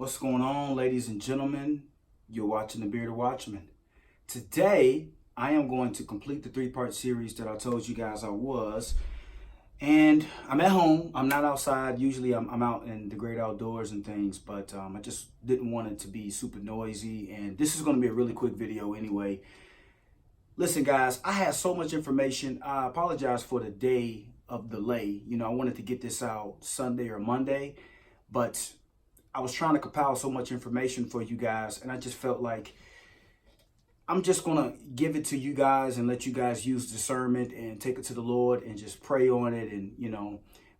What's going on, ladies and gentlemen? You're watching The Bearded Watchman. Today, I am going to complete the three-part series that I told you guys I was. And I'm at home. I'm not outside. Usually I'm out in the great outdoors and things, but I just didn't want it to be super noisy. And this is going to be a really quick video anyway. Listen, guys, I had so much information. I apologize for the day of delay. I wanted to get this out Sunday or Monday, but I was trying to compile so much information for you guys, and I just felt like I'm just going to give it to you guys and let you guys use discernment and take it to the Lord and just pray on it, and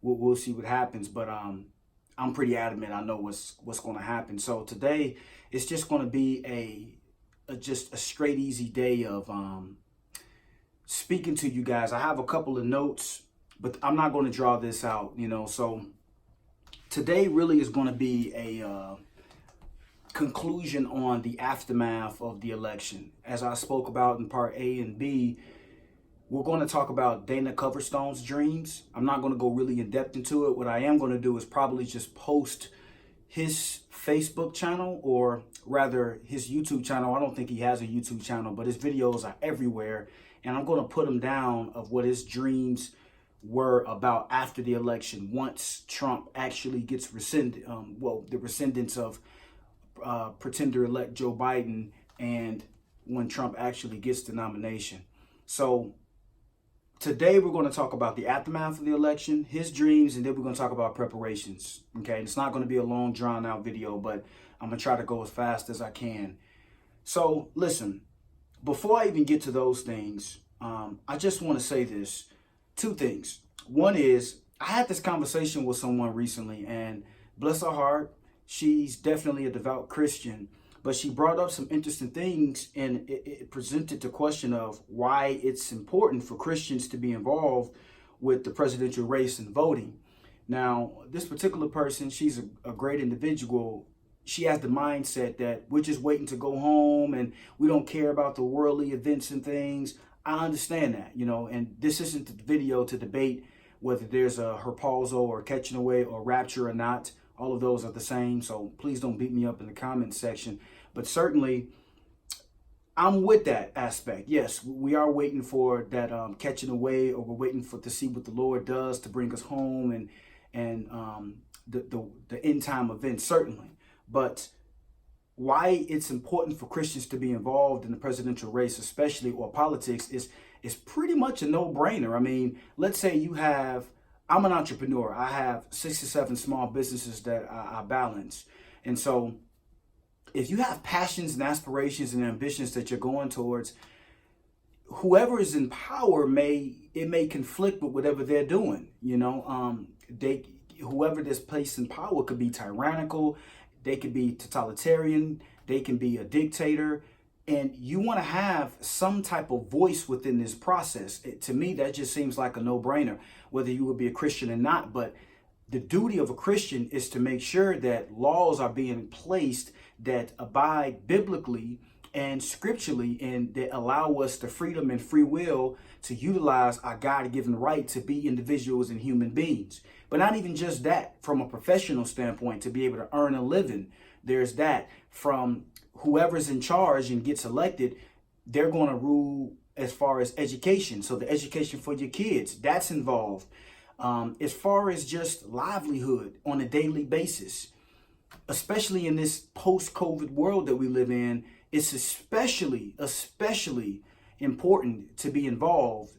we'll see what happens. But I'm pretty adamant. I know what's going to happen. So today it's just going to be just a straight easy day of speaking to you guys. I have a couple of notes, but I'm not going to draw this out, so today really is going to be a conclusion on the aftermath of the election. As I spoke about in part A and B, we're going to talk about Dana Coverstone's dreams. I'm not going to go really in depth into it. What I am going to do is probably just post his Facebook channel, or rather his YouTube channel. I don't think he has a YouTube channel, but his videos are everywhere. And I'm going to put him down of what his dreams were about after the election, once Trump actually gets rescinded, the rescindance of pretender-elect Joe Biden, and when Trump actually gets the nomination. So today we're going to talk about the aftermath of the election, his dreams, and then we're going to talk about preparations. Okay, it's not going to be a long, drawn-out video, but I'm going to try to go as fast as I can. So listen, before I even get to those things, I just want to say this. Two things. One is, I had this conversation with someone recently, and bless her heart, she's definitely a devout Christian, but she brought up some interesting things, and it presented the question of why it's important for Christians to be involved with the presidential race and voting. Now, this particular person, she's a great individual. She has the mindset that we're just waiting to go home and we don't care about the worldly events and things. I understand that, and this isn't the video to debate whether there's a herpausal or catching away or rapture or not. All of those are the same, so please don't beat me up in the comments section. But certainly, I'm with that aspect. Yes, we are waiting for that catching away, or we're waiting to see what the Lord does to bring us home and the end time events, certainly. But why it's important for Christians to be involved in the presidential race, especially, or politics, is pretty much a no-brainer. I mean, let's say I'm an entrepreneur. I have 6 or 7 small businesses that I balance. And so if you have passions and aspirations and ambitions that you're going towards, whoever is in power may conflict with whatever they're doing. Whoever is placed in power could be tyrannical. They could be totalitarian, they can be a dictator, and you want to have some type of voice within this process. To me, that just seems like a no-brainer, whether you would be a Christian or not. But the duty of a Christian is to make sure that laws are being placed that abide biblically and scripturally, and that allow us the freedom and free will to utilize our God-given right to be individuals and human beings. But not even just that, from a professional standpoint, to be able to earn a living. There's that. From whoever's in charge and gets elected, they're going to rule as far as education. So the education for your kids, that's involved. As far as just livelihood on a daily basis, especially in this post-COVID world that we live in, it's especially important to be involved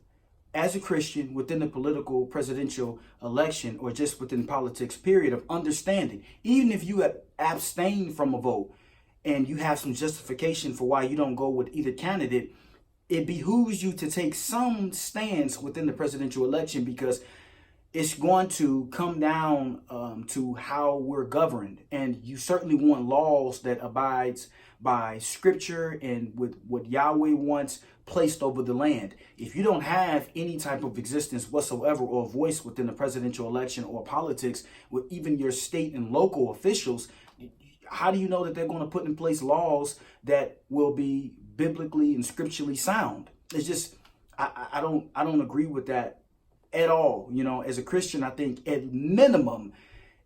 as a Christian within the political presidential election, or just within politics, period, of understanding. Even if you abstain from a vote and you have some justification for why you don't go with either candidate, it behooves you to take some stance within the presidential election, because it's going to come down to how we're governed. And you certainly want laws that abides by scripture and with what Yahweh wants placed over the land. If you don't have any type of existence whatsoever or voice within the presidential election or politics, with even your state and local officials, how do you know that they're going to put in place laws that will be biblically and scripturally sound? It's just, I don't agree with that at all. As a Christian, I think at minimum,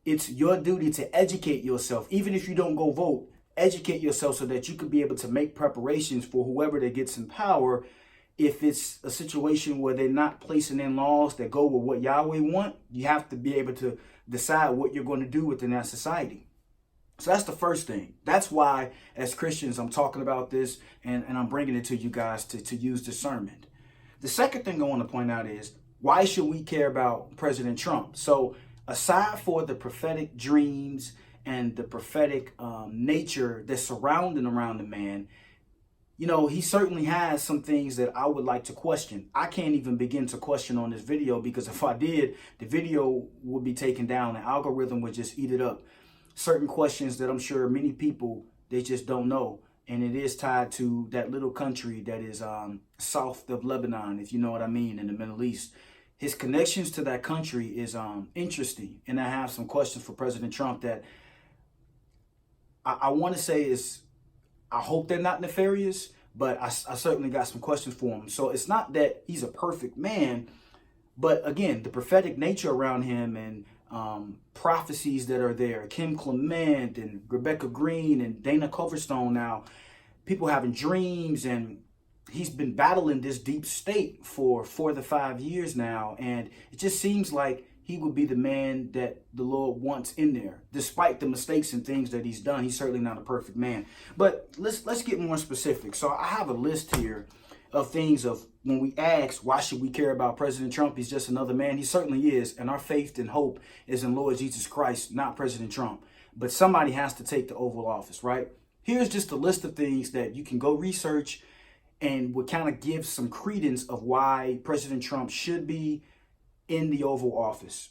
it's your duty to educate yourself. Even if you don't go vote, educate yourself so that you can be able to make preparations for whoever that gets in power. If it's a situation where they're not placing in laws that go with what Yahweh want, you have to be able to decide what you're going to do within that society. So that's the first thing. That's why, as Christians, I'm talking about this and I'm bringing it to you guys to use discernment. The second thing I want to point out is, why should we care about President Trump? So aside for the prophetic dreams and the prophetic nature that's surrounding around the man, you know, he certainly has some things that I would like to question. I can't even begin to question on this video, because if I did, the video would be taken down. The algorithm would just eat it up. Certain questions that I'm sure many people, they just don't know. And it is tied to that little country that is south of Lebanon, if you know what I mean, in the Middle East. His connections to that country is interesting. And I have some questions for President Trump that I want to say is, I hope they're not nefarious, but I certainly got some questions for him. So it's not that he's a perfect man, but again, the prophetic nature around him and prophecies that are there, Kim Clement and Rebecca Green and Dana Coverstone now, people having dreams, and he's been battling this deep state for 4 to 5 years now, and it just seems like he would be the man that the Lord wants in there. Despite the mistakes and things that he's done, he's certainly not a perfect man. But let's get more specific. So I have a list here of things of when we ask, why should we care about President Trump? He's just another man. He certainly is. And our faith and hope is in Lord Jesus Christ, not President Trump. But somebody has to take the Oval Office, right? Here's just a list of things that you can go research and would kind of give some credence of why President Trump should be in the Oval Office.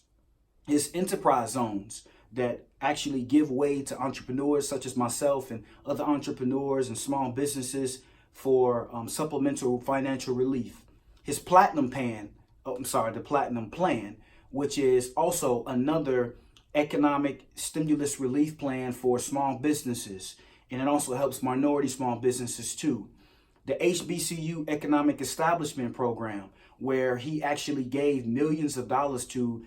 His enterprise zones that actually give way to entrepreneurs such as myself and other entrepreneurs and small businesses for supplemental financial relief. His platinum the platinum plan, which is also another economic stimulus relief plan for small businesses. And it also helps minority small businesses too. The HBCU Economic Establishment Program, where he actually gave millions of dollars to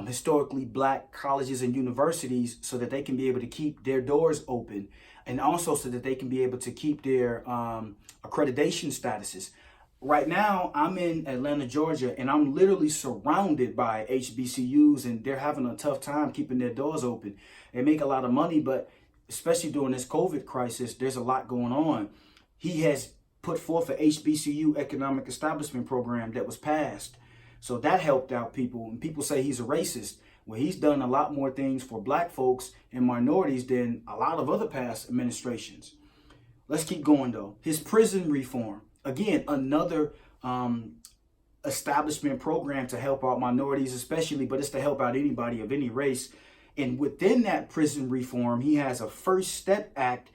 historically black colleges and universities so that they can be able to keep their doors open, and also so that they can be able to keep their accreditation statuses. Right now, I'm in Atlanta, Georgia, and I'm literally surrounded by HBCUs, and they're having a tough time keeping their doors open. They make a lot of money, but especially during this COVID crisis, there's a lot going on. He has put forth an HBCU Economic Establishment Program that was passed. So that helped out people. And people say he's a racist. Well, he's done a lot more things for black folks and minorities than a lot of other past administrations. Let's keep going, though. His prison reform. Again, another establishment program to help out minorities especially, but it's to help out anybody of any race. And within that prison reform, he has a First Step Act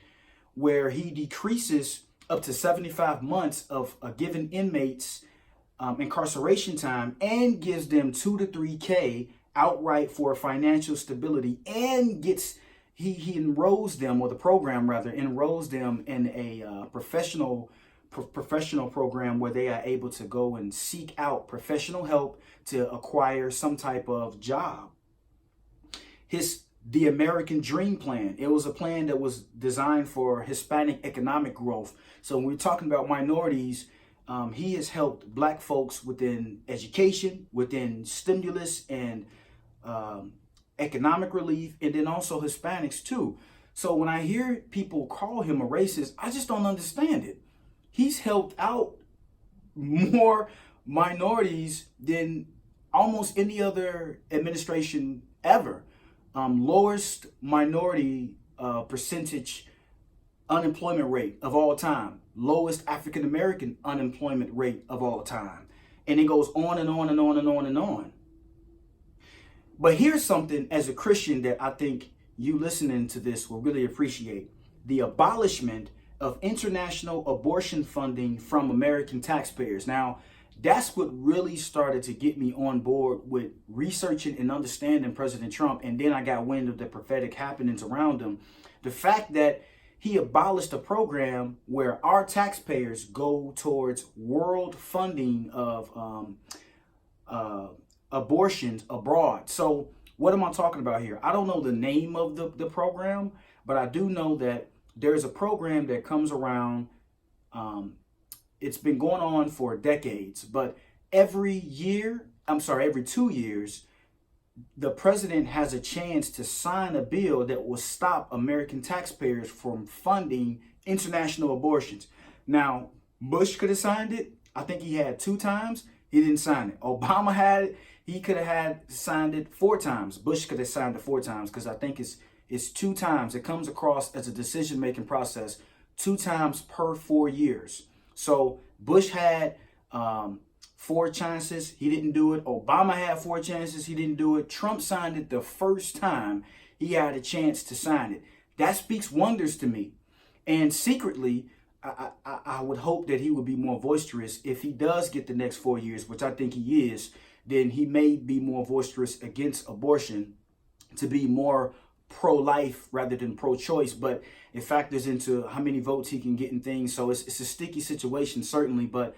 where he decreases up to 75 months of a given inmate's incarceration time and gives them 2 to 3K outright for financial stability, and he enrolls them, or the program rather enrolls them in a professional program where they are able to go and seek out professional help to acquire some type of job. The American Dream Plan. It was a plan that was designed for Hispanic economic growth. So when we're talking about minorities, he has helped black folks within education, within stimulus and economic relief, and then also Hispanics too. So when I hear people call him a racist, I just don't understand it. He's helped out more minorities than almost any other administration ever. Lowest minority percentage unemployment rate of all time, lowest African American unemployment rate of all time, and it goes on and on and on and on and on. But here's something as a Christian that I think you listening to this will really appreciate: the abolishment of international abortion funding from American taxpayers. Now, that's what really started to get me on board with researching and understanding President Trump. And then I got wind of the prophetic happenings around him. The fact that he abolished a program where our taxpayers go towards world funding of abortions abroad. So What am I talking about here? I don't know the name of the program, but I do know that there's a program that comes around. It's been going on for decades, but every 2 years, the president has a chance to sign a bill that will stop American taxpayers from funding international abortions. Now, Bush could have signed it. I think he had 2 times. He didn't sign it. Obama had it. He could have signed it 4 times. Bush could have signed it 4 times because I think it's 2 times. It comes across as a decision-making process 2 times per 4 years. So Bush had 4 chances. He didn't do it. Obama had 4 chances. He didn't do it. Trump signed it the first time he had a chance to sign it. That speaks wonders to me. And secretly, I would hope that he would be more boisterous if he does get the next 4 years, which I think he is. Then he may be more boisterous against abortion to be more pro-life rather than pro-choice, but it factors into how many votes he can get in things. So it's a sticky situation, certainly. But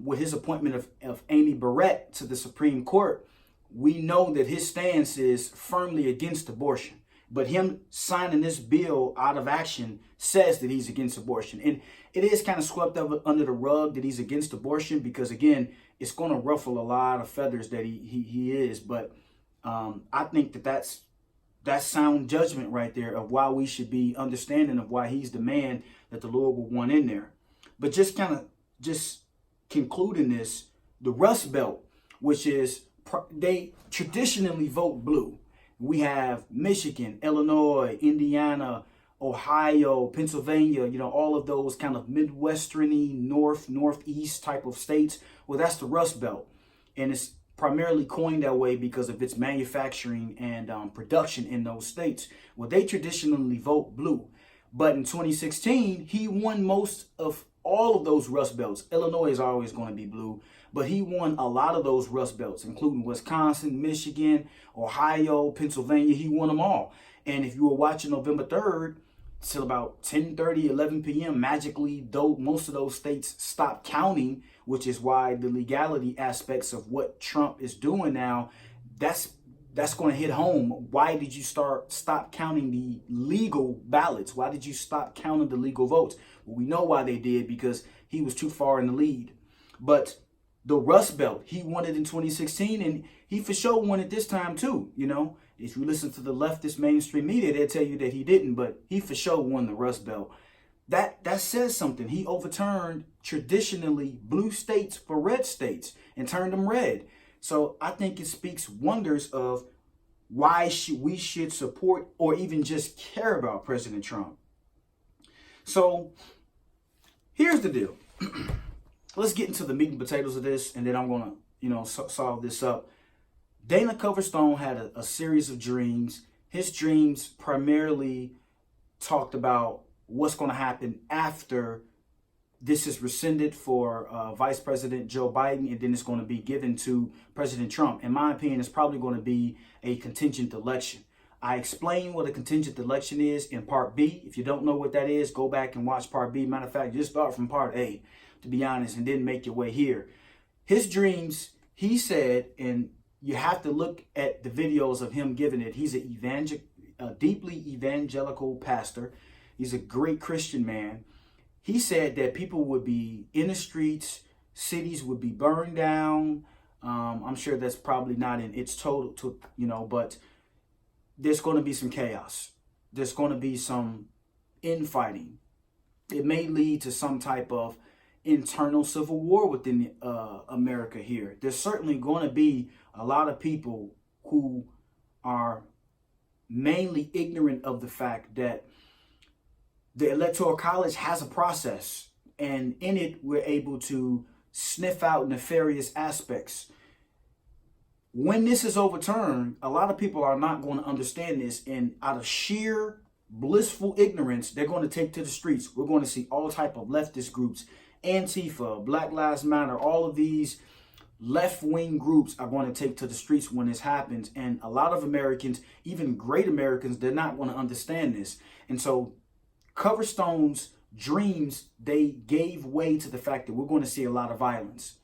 with his appointment of Amy Barrett to the Supreme Court, we know that his stance is firmly against abortion. But him signing this bill out of action says that he's against abortion. And it is kind of swept up under the rug that he's against abortion because, again, it's going to ruffle a lot of feathers that he is. But I think that's sound judgment right there of why we should be understanding of why he's the man that the Lord will want in there. But just concluding this, the Rust Belt, which is they traditionally vote blue. We have Michigan, Illinois, Indiana, Ohio, Pennsylvania, all of those kind of Midwestern-y, northeast type of states. Well, that's the Rust Belt. And it's primarily coined that way because of its manufacturing and production in those states. Well, they traditionally vote blue. But in 2016, he won most of all of those Rust Belts. Illinois is always going to be blue, but he won a lot of those Rust Belts, including Wisconsin, Michigan, Ohio, Pennsylvania. He won them all. And if you were watching November 3rd, till about 10:30, 11 p.m., magically, though most of those states stopped counting, which is why the legality aspects of what Trump is doing now, that's going to hit home. Why did you stop counting the legal ballots? Why did you stop counting the legal votes? Well, we know why they did, because he was too far in the lead. But the Rust Belt, he won it in 2016, and he for sure won it this time too. If you listen to the leftist mainstream media, they'll tell you that he didn't, but he for sure won the Rust Belt. That says something. He overturned traditionally blue states for red states and turned them red. So I think it speaks wonders of why we should support or even just care about President Trump. So here's the deal. Let's get into the meat and potatoes of this, and then I'm going to, solve this up. Dana Coverstone had a series of dreams. His dreams primarily talked about what's going to happen after this is rescinded for Vice President Joe Biden, and then it's going to be given to President Trump. In my opinion, it's probably going to be a contingent election. I explained what a contingent election is in Part B. If you don't know what that is, go back and watch Part B. Matter of fact, just start from Part A, to be honest, and then make your way here. His dreams, he said, and you have to look at the videos of him giving it. He's a deeply evangelical pastor. He's a great Christian man. He said that people would be in the streets, cities would be burned down. I'm sure that's probably not in its total, but there's going to be some chaos. There's going to be some infighting. It may lead to some type of internal civil war within America here. There's certainly going to be a lot of people who are mainly ignorant of the fact that the Electoral College has a process, and in it, we're able to sniff out nefarious aspects. When this is overturned, a lot of people are not going to understand this, and out of sheer blissful ignorance, they're going to take to the streets. We're going to see all type of leftist groups, Antifa, Black Lives Matter, all of these left-wing groups are going to take to the streets when this happens. And a lot of Americans, even great Americans, they're not going to understand this. And so Coverstone's dreams, they gave way to the fact that we're going to see a lot of violence.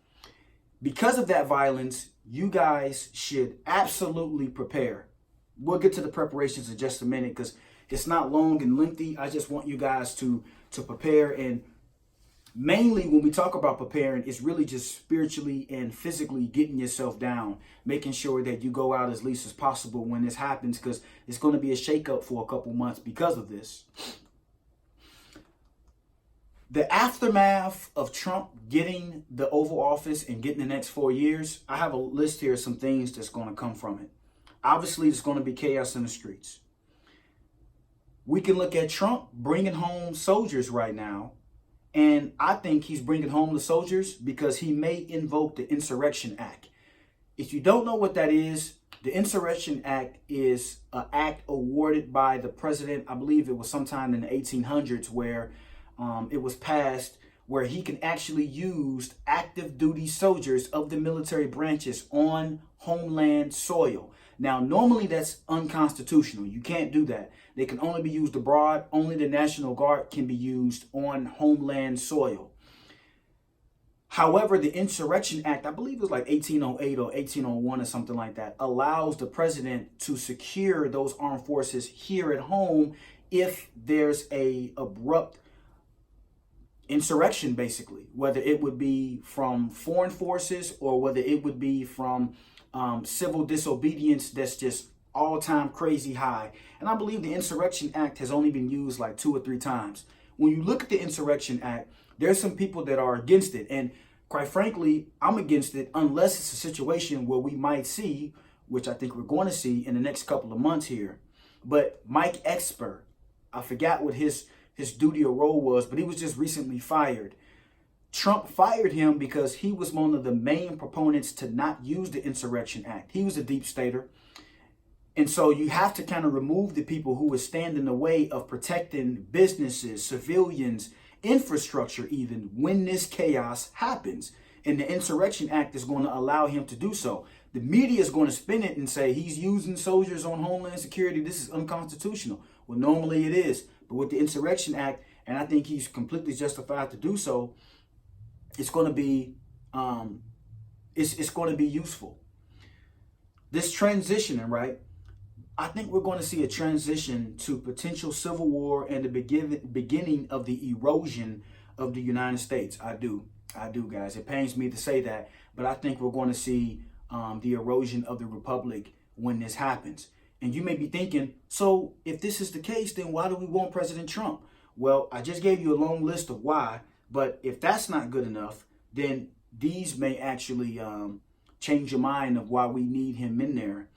Because of that violence, you guys should absolutely prepare. We'll get to the preparations in just a minute because it's not long and lengthy. I just want you guys to prepare. And mainly when we talk about preparing, it's really just spiritually and physically getting yourself down, making sure that you go out as least as possible when this happens, because it's going to be a shakeup for a couple months because of this. The aftermath of Trump getting the Oval Office and getting the next 4 years, I have a list here of some things that's going to come from it. Obviously, there's going to be chaos in the streets. We can look at Trump bringing home soldiers right now. And I think he's bringing home the soldiers because he may invoke the Insurrection Act. If you don't know what that is, the Insurrection Act is an act awarded by the president. I believe it was sometime in the 1800s where it was passed, where he can actually use active duty soldiers of the military branches on homeland soil. Now, normally that's unconstitutional. You can't do that. They can only be used abroad. Only the National Guard can be used on homeland soil. However, the Insurrection Act, I believe it was like 1808 or 1801 or something like that, allows the president to secure those armed forces here at home if there's a abrupt insurrection, basically, whether it would be from foreign forces or whether it would be from civil disobedience that's just all-time crazy high. And I believe the Insurrection Act has only been used like 2 or 3 times. When you look at the Insurrection Act, there's some people that are against it. And quite frankly, I'm against it unless it's a situation where we might see, which I think we're going to see in the next couple of months here. But Mike Esper, I forgot what his duty or role was, but he was just recently fired. Trump fired him because he was one of the main proponents to not use the Insurrection Act. He was a deep stater. And so you have to kind of remove the people who would stand in the way of protecting businesses, civilians, infrastructure even, when this chaos happens. And the Insurrection Act is going to allow him to do so. The media is going to spin it and say he's using soldiers on homeland security. This is unconstitutional. Well, normally it is. But with the Insurrection Act, and I think he's completely justified to do so, it's going to be it's going to be useful. This transitioning, right? I think we're going to see a transition to potential civil war and the beginning of the erosion of the United States. I do, guys. It pains me to say that, but I think we're going to see the erosion of the republic when this happens. And you may be thinking, so if this is the case, then why do we want President Trump? Well, I just gave you a long list of why, but if that's not good enough, then these may actually change your mind of why we need him in there.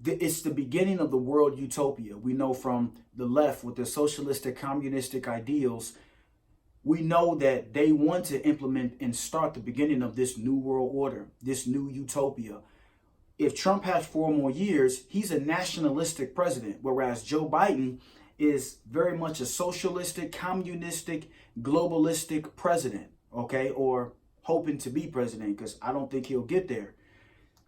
It's the beginning of the world utopia. We know from the left with their socialistic, communistic ideals, we know that they want to implement and start the beginning of this new world order, this new utopia. If Trump has 4 more years, he's a nationalistic president, whereas Joe Biden is very much a socialistic, communistic, globalistic president, okay, or hoping to be president, because I don't think he'll get there.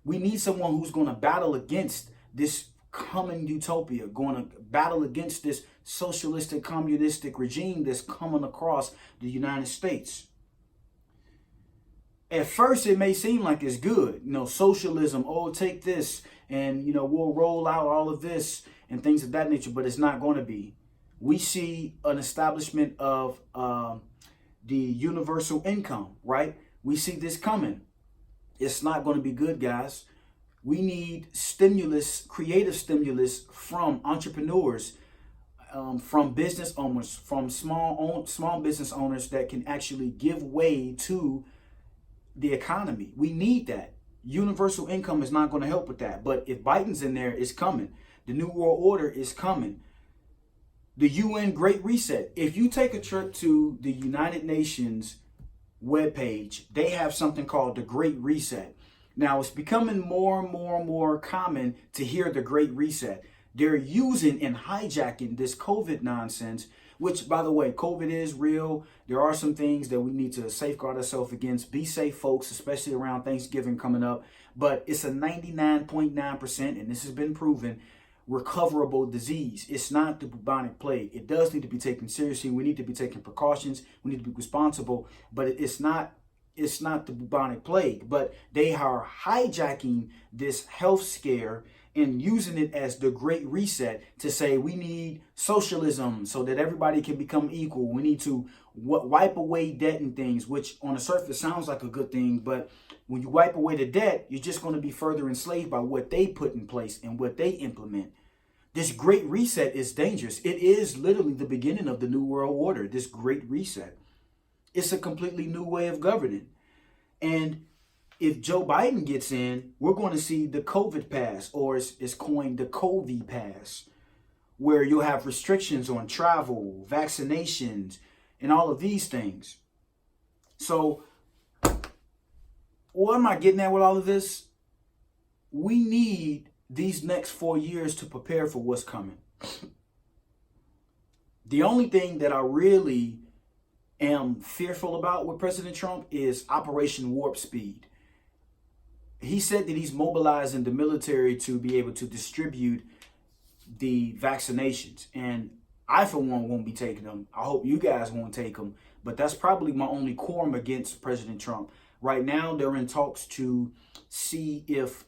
We need someone who's going to battle against this coming utopia, going to battle against this socialistic, communistic regime that's coming across the United States. At first, it may seem like it's good, socialism, oh, take this, and, we'll roll out all of this and things of that nature, but it's not going to be. We see an establishment of the universal income, right? We see this coming. It's not going to be good, guys. We need stimulus, creative stimulus from entrepreneurs, from business owners, from small business owners that can actually give way to the economy. We need that. Universal income is not going to help with that. But if Biden's in there, it's coming. The New World Order is coming. The UN Great Reset. If you take a trip to the United Nations webpage, they have something called the Great Reset. Now, it's becoming more and more common to hear the Great Reset. They're using and hijacking this COVID nonsense, which, by the way, COVID is real. There are some things that we need to safeguard ourselves against. Be safe, folks, especially around Thanksgiving coming up. But it's a 99.9%, and this has been proven, recoverable disease. It's not the bubonic plague. It does need to be taken seriously. We need to be taking precautions. We need to be responsible, but it's not it's not the bubonic plague, but they are hijacking this health scare and using it as the Great Reset to say we need socialism so that everybody can become equal. We need to wipe away debt and things, which on the surface sounds like a good thing, but when you wipe away the debt, you're just going to be further enslaved by what they put in place and what they implement. This Great Reset is dangerous. It is literally the beginning of the New World Order, this Great Reset. It's a completely new way of governing. And if Joe Biden gets in, we're going to see the COVID pass, or it's coined the COVID pass, where you'll have restrictions on travel, vaccinations, and all of these things. So what am I getting at with all of this? We need these next 4 years to prepare for what's coming. The only thing that I really am fearful about with President Trump is Operation Warp Speed. He said that he's mobilizing the military to be able to distribute the vaccinations. And I, for one, won't be taking them. I hope you guys won't take them. But that's probably my only quorum against President Trump. Right now, they're in talks to see if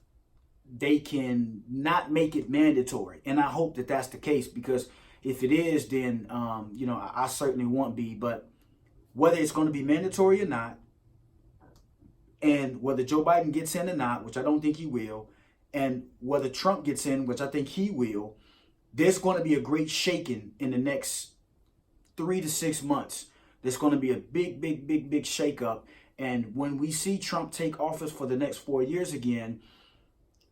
they can not make it mandatory. And I hope that that's the case, because if it is, then, I certainly won't be. But whether it's going to be mandatory or not, and whether Joe Biden gets in or not, which I don't think he will, and whether Trump gets in, which I think he will, there's going to be a great shaking in the next 3 to 6 months. There's going to be a big shakeup. And when we see Trump take office for the next 4 years again,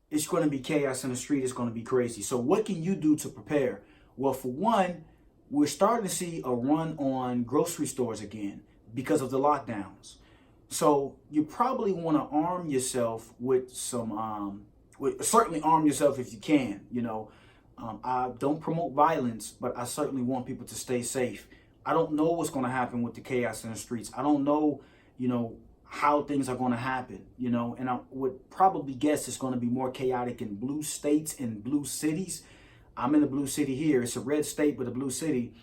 it's going to be chaos in the street. It's going to be crazy. So what can you do to prepare? Well, for one, we're starting to see a run on grocery stores again because of the lockdowns. So you probably want to arm yourself with some, certainly arm yourself if you can. I don't promote violence, but I certainly want people to stay safe. I don't know what's going to happen with the chaos in the streets. I don't know, how things are going to happen, and I would probably guess it's going to be more chaotic in blue states and blue cities. I'm in the blue city here. It's a red state, but a blue city.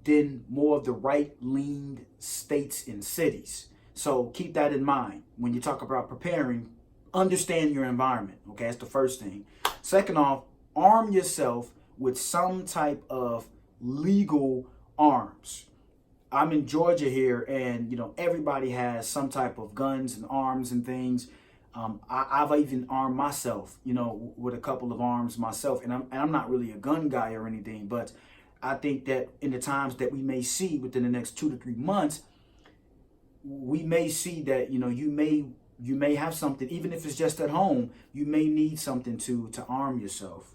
Then more of the right-leaned states and cities. So keep that in mind. When you talk about preparing, understand your environment. Okay, that's the first thing. Second off, arm yourself with some type of legal arms. I'm in Georgia here, and everybody has some type of guns and arms and things. I've even armed myself, with a couple of arms myself, and I'm not really a gun guy or anything, but I think that in the times that we may see within the next 2 to 3 months, we may see that you may have something, even if it's just at home. You may need something to arm yourself.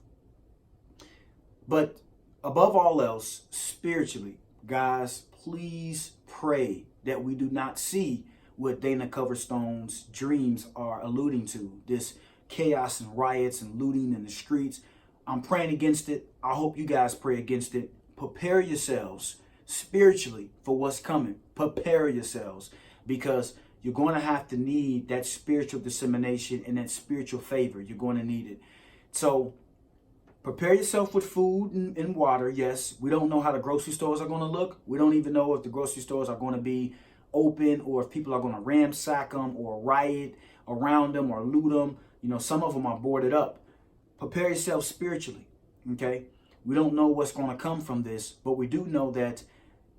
But above all else, spiritually, guys, please pray that we do not see what Dana Coverstone's dreams are alluding to, this chaos and riots and looting in the streets. I'm praying against it. I hope you guys pray against it. Prepare yourselves spiritually for what's coming. Prepare yourselves, because you're going to have to need that spiritual dissemination and that spiritual favor. You're going to need it. So prepare yourself with food and water. Yes, we don't know how the grocery stores are going to look. We don't even know if the grocery stores are going to be open, or if people are going to ransack them or riot around them or loot them. Some of them are boarded up. Prepare yourself spiritually, okay? We don't know what's going to come from this, but we do know that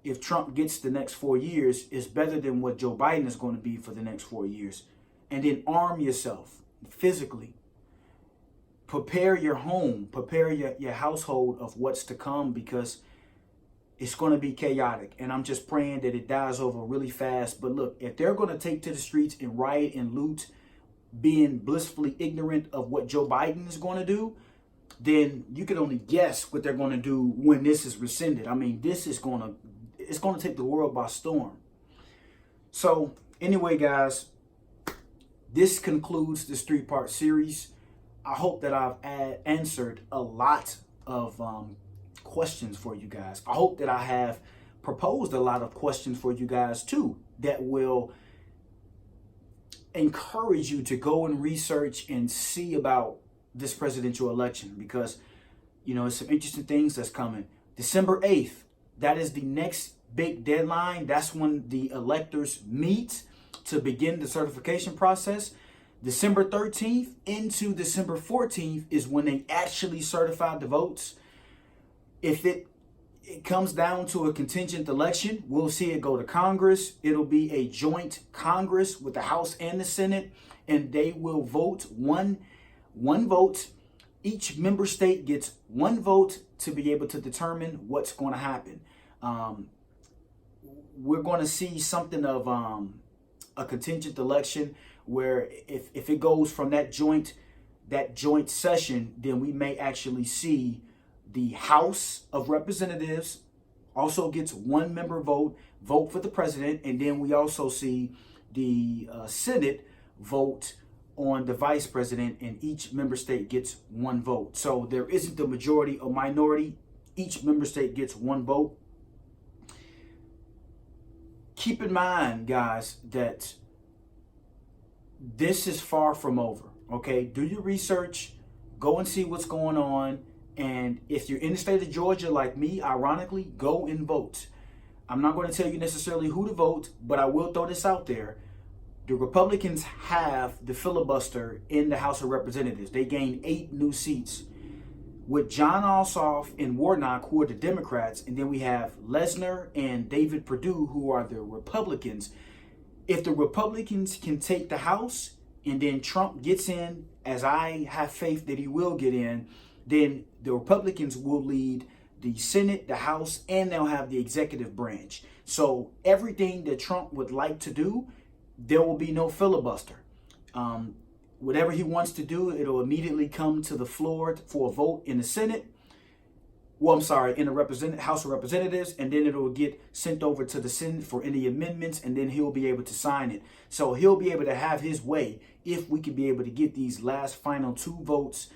if Trump gets the next 4 years, it's better than what Joe Biden is going to be for the next 4 years. And then arm yourself physically. Prepare your home, prepare your household of what's to come, because it's going to be chaotic. And I'm just praying that it dies over really fast. But look, if they're going to take to the streets and riot and loot, being blissfully ignorant of what Joe Biden is going to do, then you can only guess what they're going to do when this is rescinded. I mean, it's going to take the world by storm. So anyway, guys, this concludes this 3-part series. I hope that I've answered a lot of questions for you guys. I hope that I have proposed a lot of questions for you guys too, that will encourage you to go and research and see about this presidential election, because it's some interesting things that's coming. December 8th, that is the next big deadline. That's when the electors meet to begin the certification process. December 13th into December 14th is when they actually certify the votes. If it comes down to a contingent election, we'll see it go to Congress. It'll be a joint Congress with the House and the Senate, and they will vote one vote. Each member state gets one vote to be able to determine what's going to happen. We're going to see something of a contingent election where if it goes from that joint session, then we may actually see the House of Representatives also gets one member vote for the president, and then we also see the Senate vote on the vice president, and each member state gets one vote. So there isn't the majority or minority. Each member state gets one vote. Keep in mind, guys, that this is far from over, okay? Do your research, go and see what's going on, and if you're in the state of Georgia like me, ironically, go and vote. I'm not going to tell you necessarily who to vote, but I will throw this out there. The Republicans have the filibuster in the House of Representatives. They gained 8 new seats with John Ossoff and Warnock, who are the Democrats, and then we have Lesnar and David Perdue, who are the Republicans. If the Republicans can take the House and then Trump gets in, as I have faith that he will get in, then the Republicans will lead the Senate, the House, and they'll have the executive branch. So everything that Trump would like to do, there will be no filibuster. Whatever he wants to do, it'll immediately come to the floor for a vote in the Senate. Well, I'm sorry, in the House of Representatives, and then it'll get sent over to the Senate for any amendments, and then he'll be able to sign it. So he'll be able to have his way if we can be able to get these last final 2 votes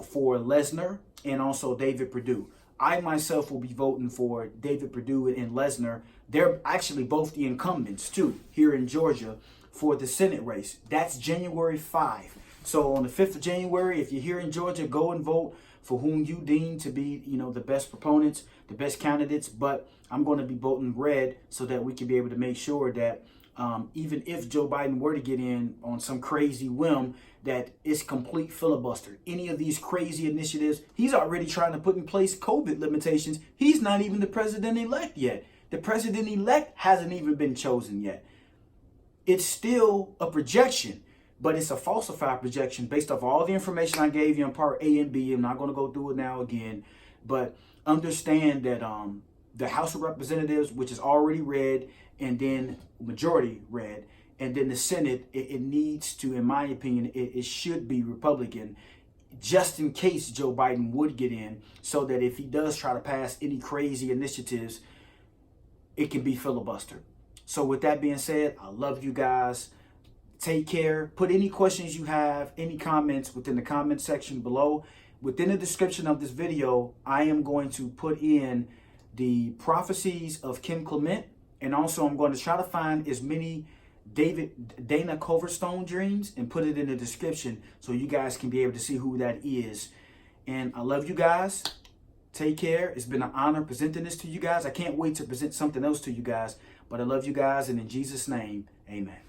for Lesnar and also David Perdue. I myself will be voting for David Perdue and Lesnar. They're actually both the incumbents too here in Georgia for the Senate race. That's January 5. So on the 5th of January, if you're here in Georgia, go and vote for whom you deem to be, the best proponents, the best candidates. But I'm going to be voting red so that we can be able to make sure that even if Joe Biden were to get in on some crazy whim, that it's complete filibuster. Any of these crazy initiatives, he's already trying to put in place COVID limitations. He's not even the president-elect yet. The president-elect hasn't even been chosen yet. It's still a projection, but it's a falsified projection based off all the information I gave you in part A and B. I'm not going to go through it now again, but understand that the House of Representatives, which is already red, and then majority red, and then the Senate, it needs to, in my opinion, it should be Republican, just in case Joe Biden would get in, so that if he does try to pass any crazy initiatives, it can be filibustered. So with that being said, I love you guys. Take care. Put any questions you have, any comments within the comment section below. Within the description of this video, I am going to put in the Prophecies of Kim Clement, and also I'm going to try to find as many Dana Coverstone dreams and put it in the description so you guys can be able to see who that is. And I love you guys. Take care. It's been an honor presenting this to you guys. I can't wait to present something else to you guys, but I love you guys, and in Jesus' name, amen.